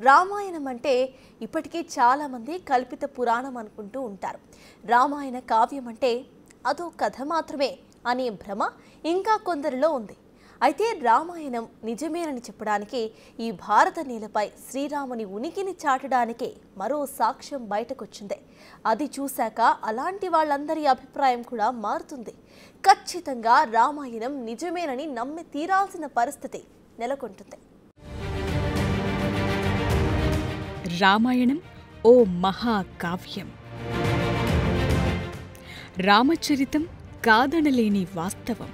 రామాయణం అంటే ఇప్పటికీ చాలామంది కల్పిత పురాణం అనుకుంటూ ఉంటారు. రామాయణ కావ్యం అంటే అదో కథ మాత్రమే అనే భ్రమ ఇంకా కొందరిలో ఉంది. అయితే రామాయణం నిజమేనని చెప్పడానికి ఈ భారత నేలపై శ్రీరాముని ఉనికిని చాటడానికే మరో సాక్ష్యం బయటకొచ్చింది. అది చూశాక అలాంటి వాళ్ళందరి అభిప్రాయం కూడా మారుతుంది. ఖచ్చితంగా రామాయణం నిజమేనని నమ్మి తీరాల్సిన పరిస్థితి నెలకొంటుంది. రామాయణం ఓ మహాకావ్యం. రామచరితం కాదనలేని వాస్తవం.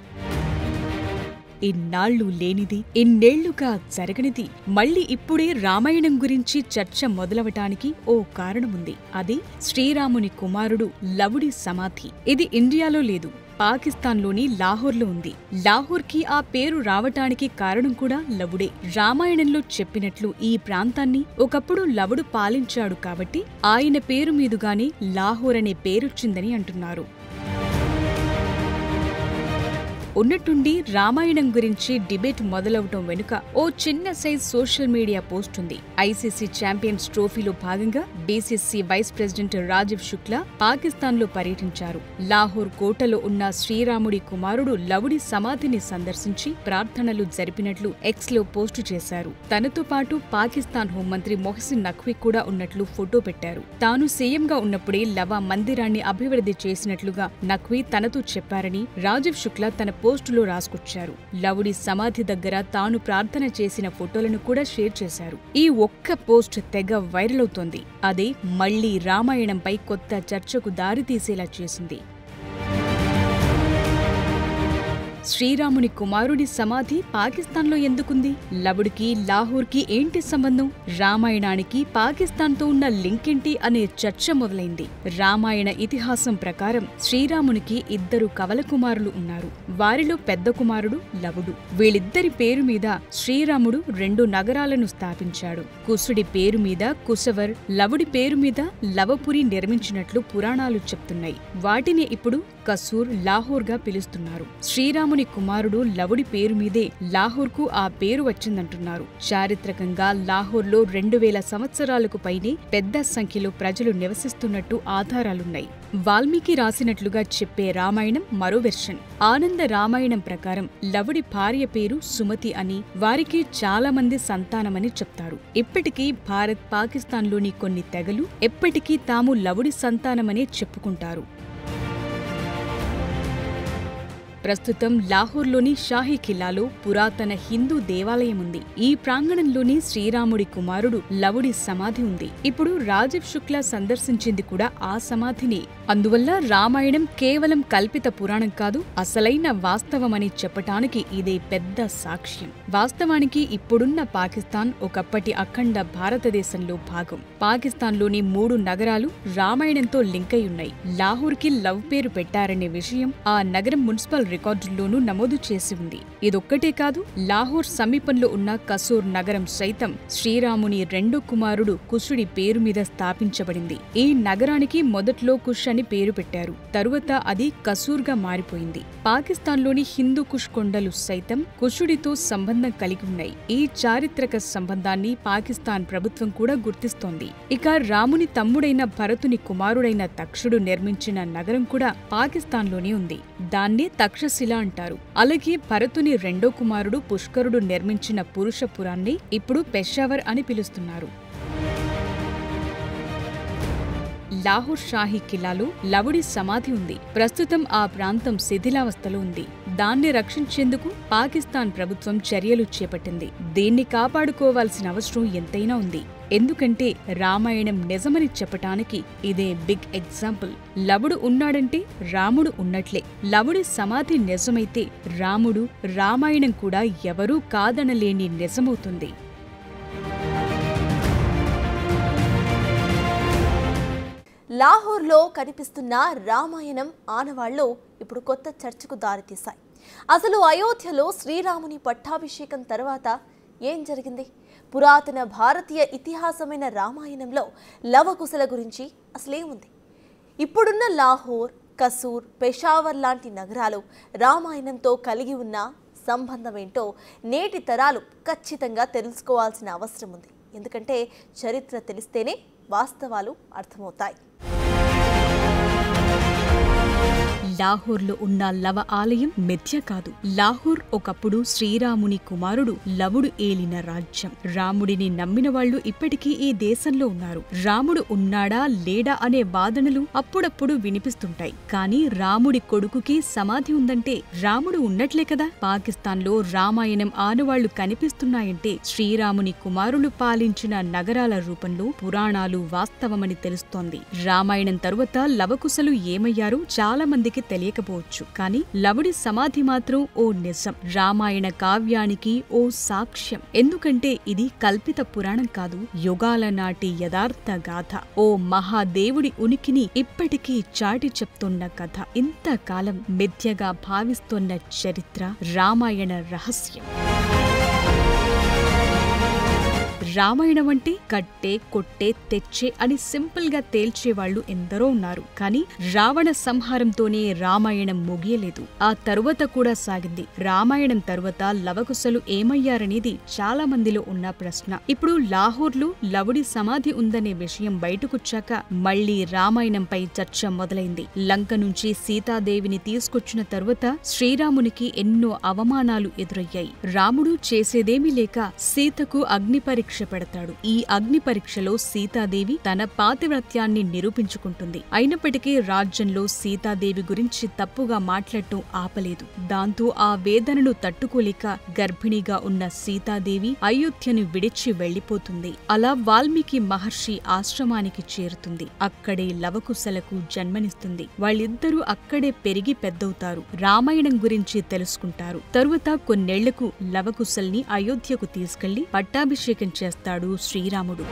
ఇన్నాళ్ళు లేనిది, ఇన్నేళ్లుగా జరగనిది మళ్ళీ ఇప్పుడే రామాయణం గురించి చర్చ మొదలవటానికి ఓ కారణముంది. అది శ్రీరాముని కుమారుడు లవుడి సమాధి. ఇది ఇండియాలో లేదు, పాకిస్తాన్లోని లాహోర్లో ఉంది. లాహోర్కి ఆ పేరు రావటానికి కారణం కూడా లవుడే. రామాయణంలో చెప్పినట్లు ఈ ప్రాంతాన్ని ఒకప్పుడు లవుడు పాలించాడు కాబట్టి ఆయన పేరు మీదుగానే లాహోర్ అనే పేరొచ్చిందని అంటున్నారు. ఉన్నట్టుండి రామాయణం గురించి డిబేట్ మొదలవటం వెనుక ఓ చిన్న సైజ్ సోషల్ మీడియా పోస్ట్ ఉంది. ఐసీసీ ఛాంపియన్స్ ట్రోఫీలో భాగంగా BCC vice president Rajiv Shukla పాకిస్తాన్లో పర్యటించారు. లాహోర్ కోటలో ఉన్న శ్రీరాముడి కుమారుడు లవుడి సమాధిని సందర్శించి ప్రార్థనలు జరిపినట్లు ఎక్స్లో పోస్టు చేశారు. తనతో పాటు పాకిస్తాన్ హోంమంత్రి మొహసిన్ నఖ్వీ కూడా ఉన్నట్లు ఫోటో పెట్టారు. తాను సీఎంగా ఉన్నప్పుడే లవా మందిరాన్ని అభివృద్ధి చేసినట్లుగా నఖ్వీ తనతో చెప్పారని రాజీవ్ శుక్లా తన పోస్టులో రాసుకొచ్చారు. లవుడి సమాధి దగ్గర తాను ప్రార్థన చేసిన ఫోటోలను కూడా షేర్ చేశారు. ఈ ఒక్క పోస్ట్ తెగ వైరల్ అవుతోంది. అదే మళ్లీ రామాయణంపై కొత్త చర్చకు దారితీసేలా చేసింది. శ్రీరాముని కుమారుడి సమాధి పాకిస్తాన్లో ఎందుకుంది? లవుడికి లాహోర్కి ఏంటి సంబంధం? రామాయణానికి పాకిస్తాన్తో ఉన్న లింకేంటి అనే చర్చ మొదలైంది. రామాయణ ఇతిహాసం ప్రకారం శ్రీరామునికి ఇద్దరు కవల కుమారులు ఉన్నారు. వారిలో పెద్ద కుమారుడు లవుడు. వీళ్ళిద్దరి పేరు మీద శ్రీరాముడు 2 నగరాలను స్థాపించాడు. కుశుడి పేరు మీద కుశవర్, లవుడి పేరు మీద లవపురి నిర్మించినట్లు పురాణాలు చెప్తున్నాయి. వాటిని ఇప్పుడు కసూర్, లాహోర్గా పిలుస్తున్నారు. శ్రీరాముని కుమారుడు లవుడి పేరు మీదే లాహోర్కు ఆ పేరు వచ్చిందంటున్నారు. చారిత్రకంగా లాహోర్లో 2000 సంవత్సరాలకు పైనే పెద్ద సంఖ్యలో ప్రజలు నివసిస్తున్నట్టు ఆధారాలున్నాయి. వాల్మీకి రాసినట్లుగా చెప్పే రామాయణం మరో వెర్షన్. ఆనంద రామాయణం ప్రకారం లవుడి భార్య పేరు సుమతి అని, వారికి చాలా మంది సంతానమని చెప్తారు. ఇప్పటికీ భారత్, పాకిస్తాన్లోని కొన్ని తెగలు ఎప్పటికీ తాము లవుడి సంతానమనే చెప్పుకుంటారు. ప్రస్తుతం లాహోర్లోని షాహీ ఖిల్లాలో పురాతన హిందూ దేవాలయం ఉంది. ఈ ప్రాంగణంలోని శ్రీరాముడి కుమారుడు లవుడి సమాధి ఉంది. ఇప్పుడు రాజీవ్ శుక్లా సందర్శించింది కూడా ఆ సమాధిని. అందువల్ల రామాయణం కేవలం కల్పిత పురాణం కాదు, అసలైన వాస్తవమని చెప్పటానికి ఇదే పెద్ద సాక్ష్యం. వాస్తవానికి ఇప్పుడున్న పాకిస్తాన్ ఒకప్పటి అఖండ భారతదేశంలో భాగం. పాకిస్తాన్లోని 3 నగరాలు రామాయణంతో లింక్ అయి ఉన్నాయి. లాహోర్కి లవ్ పేరు పెట్టారనే విషయం ఆ నగరం మున్సిపల్ రికార్డుల్లోనూ నమోదు చేసి ఉంది. ఇదొక్కటే కాదు, లాహోర్ సమీపంలో ఉన్న కసూర్ నగరం సైతం శ్రీరాముని 2వ కుమారుడు కుశుడి పేరు మీద స్థాపించబడింది. ఈ నగరానికి మొదట్లో కుష్ అని పేరు పెట్టారు. తరువాత అది కసూర్గా మారిపోయింది. పాకిస్తాన్లోని హిందూ కుష్ కొండలు సైతం కుశుడితో సంబంధం కలిగి ఉన్నాయి. ఈ చారిత్రక సంబంధాన్ని పాకిస్తాన్ ప్రభుత్వం కూడా గుర్తిస్తోంది. ఇక రాముని తమ్ముడైన భరతుని కుమారుడైన తక్షుడు నిర్మించిన నగరం కూడా పాకిస్తాన్లోనే ఉంది. దాన్నే తక్షశిల అంటారు. అలాగే భరతుని 2వ కుమారుడు పుష్కరుడు నిర్మించిన పురుషపురాన్ని ఇప్పుడు పెషావర్ అని పిలుస్తున్నారు. లాహోర్ షాహీ ఖిల్లాలో లవుడి సమాధి ఉంది. ప్రస్తుతం ఆ ప్రాంతం శిథిలావస్థలో ఉంది. దాన్ని రక్షించేందుకు పాకిస్తాన్ ప్రభుత్వం చర్యలు చేపట్టింది. దీన్ని కాపాడుకోవాల్సిన అవసరం ఎంతైనా ఉంది. ఎందుకంటే రామాయణం నిజమని చెప్పటానికి ఇదే బిగ్ ఎగ్జాంపుల్. లవుడు ఉన్నాడంటే రాముడు ఉన్నట్లే. లవుడి సమాధి నిజమైతే రాముడు, రామాయణం కూడా ఎవరూ కాదనలేని నిజమవుతుంది. లాహోర్లో కనిపిస్తున్న రామాయణం ఆనవాళ్లు ఇప్పుడు కొత్త చర్చకు దారితీశాయి. అసలు అయోధ్యలో శ్రీరాముని పట్టాభిషేకం తర్వాత ఏం జరిగింది? పురాతన భారతీయ ఇతిహాసమైన రామాయణంలో లవకుశల గురించి అసలేముంది? ఇప్పుడున్న లాహోర్, కసూర్, పెషావర్ లాంటి నగరాలు రామాయణంతో కలిగి ఉన్న సంబంధం ఏంటో నేటి తరాలు ఖచ్చితంగా తెలుసుకోవాల్సిన అవసరం ఉంది. ఎందుకంటే చరిత్ర తెలిస్తేనే వాస్తవాలు అర్థమవుతాయి. లాహోర్లో ఉన్న లవ ఆలయం మిథ్య కాదు. లాహోర్ ఒకప్పుడు శ్రీరాముని కుమారుడు లవుడు ఏలిన రాజ్యం. రాముడిని నమ్మిన వాళ్లు ఇప్పటికీ ఈ దేశంలో ఉన్నారు. రాముడు ఉన్నాడా లేడా అనే వాదనలు అప్పుడప్పుడు వినిపిస్తుంటాయి. కానీ రాముడి కొడుకుకి సమాధి ఉందంటే రాముడు ఉన్నట్లే కదా. పాకిస్తాన్లో రామాయణం ఆనవాళ్లు కనిపిస్తున్నాయంటే శ్రీరాముని కుమారులు పాలించిన నగరాల రూపంలో పురాణాలు వాస్తవమని తెలుస్తోంది. రామాయణం తరువాత లవకుశలు ఏమయ్యారో చాలా మందికి తెలియకపోవచ్చు. కానీ లవుడి సమాధి మాత్రం ఓ నిజం, రామాయణ కావ్యానికి ఓ సాక్ష్యం. ఎందుకంటే ఇది కల్పిత పురాణం కాదు, యుగాల నాటి యథార్థ గాథ. ఓ మహాదేవుడి ఉనికిని ఇప్పటికీ చాటి చెప్తున్న కథ. ఇంతకాలం మిథ్యగా భావిస్తున్న చరిత్ర, రామాయణ రహస్యం. రామాయణం అంటే కట్టే కొట్టే తెచ్చే అని సింపుల్ గా తేల్చేవాళ్లు ఎందరో ఉన్నారు. కానీ రావణ సంహారంతోనే రామాయణం ముగియలేదు. ఆ తరువాత కూడా సాగింది. రామాయణం తరువాత లవకుశలు ఏమయ్యారనేది చాలా మందిలో ఉన్న ప్రశ్న. ఇప్పుడు లాహోర్లో లవుడి సమాధి ఉందనే విషయం బయటకొచ్చాక మళ్లీ రామాయణంపై చర్చ మొదలైంది. లంక నుంచి సీతాదేవిని తీసుకొచ్చిన తరువాత శ్రీరామునికి ఎన్నో అవమానాలు ఎదురయ్యాయి. రాముడు చేసేదేమీ లేక సీతకు అగ్ని పరీక్ష పెడతాడు. ఈ అగ్ని పరీక్షలో సీతాదేవి తన పాతివ్రత్యాన్ని నిరూపించుకుంటుంది. అయినప్పటికీ రాజ్యంలో సీతాదేవి గురించి తప్పుగా మాట్లాడటం ఆపలేదు. దాంతో ఆ వేదనను తట్టుకోలేక గర్భిణిగా ఉన్న సీతాదేవి అయోధ్యను విడిచి వెళ్లిపోతుంది. అలా వాల్మీకి మహర్షి ఆశ్రమానికి చేరుతుంది. అక్కడే లవకుశలకు జన్మనిస్తుంది. వాళ్ళిద్దరూ అక్కడే పెరిగి పెద్దవుతారు. రామాయణం గురించి తెలుసుకుంటారు. తరువాత కొన్నేళ్లకు లవకుశల్ని అయోధ్యకు తీసుకెళ్లి పట్టాభిషేకం చేస్తాడు శ్రీరాముడు.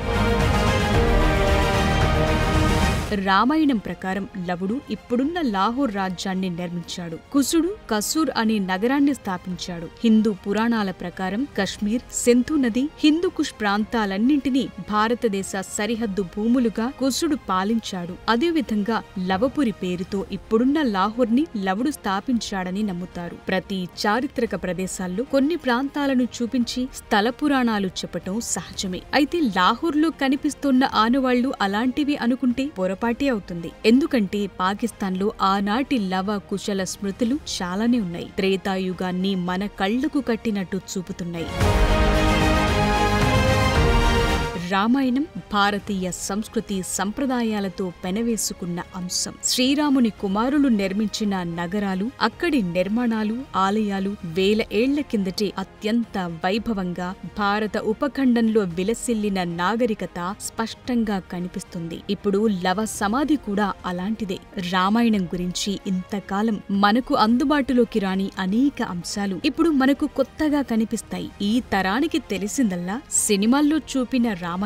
రామాయణం ప్రకారం లవుడు ఇప్పుడున్న లాహోర్ రాజ్యాన్ని నిర్మించాడు. కుసుడు కసూర్ అనే నగరాన్ని స్థాపించాడు. హిందూ పురాణాల ప్రకారం కశ్మీర్, సింధు నది, హిందూకుష్ ప్రాంతాలన్నింటినీ భారతదేశ సరిహద్దు భూములుగా కుసుడు పాలించాడు. అదేవిధంగా లవపురి పేరుతో ఇప్పుడున్న లాహోర్ని లవుడు స్థాపించాడని నమ్ముతారు. ప్రతి చారిత్రక ప్రదేశాల్లో కొన్ని ప్రాంతాలను చూపించి స్థల పురాణాలు చెప్పటం సహజమే. అయితే లాహోర్లో కనిపిస్తున్న ఆనవాళ్లు అలాంటివి అనుకుంటే పొరపాటే అవుతుంది. ఎందుకంటే పాకిస్తాన్లో ఆనాటి లవ కుశల స్మృతులు చాలానే ఉన్నాయి. త్రేతాయుగాన్ని మన కళ్లకు కట్టినట్టు చూపుతున్నాయి. రామాయణం భారతీయ సంస్కృతి సంప్రదాయాలతో పెనవేసుకున్న అంశం. శ్రీరాముని కుమారులు నిర్మించిన నగరాలు, అక్కడి నిర్మాణాలు, ఆలయాలు వేల ఏళ్ల కిందటే అత్యంత వైభవంగా భారత ఉపఖండంలో విలసిల్లిన నాగరికత స్పష్టంగా కనిపిస్తుంది. ఇప్పుడు లవ సమాధి కూడా అలాంటిదే. రామాయణం గురించి ఇంతకాలం మనకు అందుబాటులోకి రాని అనేక అంశాలు ఇప్పుడు మనకు కొత్తగా కనిపిస్తాయి. ఈ తరానికి తెలిసిందల్లా సినిమాల్లో చూపిన రామాయణమే.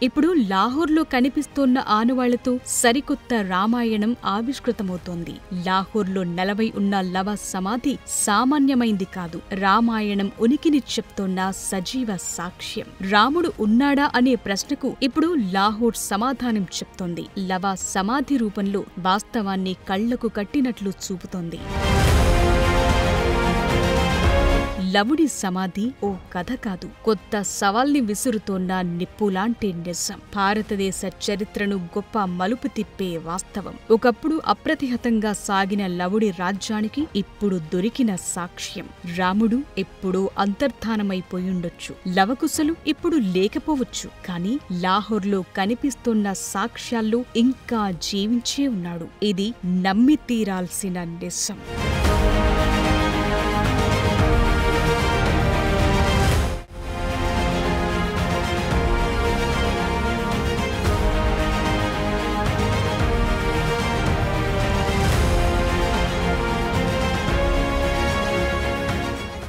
ఇప్పుడు లాహోర్లో కనిపిస్తోన్న ఆనవాళ్లతో సరికొత్త రామాయణం ఆవిష్కృతమవుతోంది. లాహోర్లో 40 ఉన్న లవ సమాధి సామాన్యమైంది కాదు. రామాయణం ఉనికిని చెప్తోన్న సజీవ సాక్ష్యం. రాముడు ఉన్నాడా అనే ప్రశ్నకు ఇప్పుడు లాహోర్ సమాధానం చెప్తోంది. లవ సమాధి రూపంలో వాస్తవాన్ని కళ్లకు కట్టినట్లు చూపుతోంది. లవుడి సమాధి ఓ కథ కాదు, కొత్త సవాల్ని విసురుతోన్న నిప్పులాంటి నిజం. భారతదేశ చరిత్రను గొప్ప మలుపు తిప్పే వాస్తవం. ఒకప్పుడు అప్రతిహతంగా సాగిన లవుడి రాజ్యానికి ఇప్పుడు దొరికిన సాక్ష్యం. రాముడు ఎప్పుడో అంతర్ధానమైపోయుండొచ్చు, లవకుశలు ఇప్పుడు లేకపోవచ్చు. కానీ లాహోర్లో కనిపిస్తున్న సాక్ష్యాల్లో ఇంకా జీవించే ఉన్నాడు. ఇది నమ్మి తీరాల్సిన నిజం.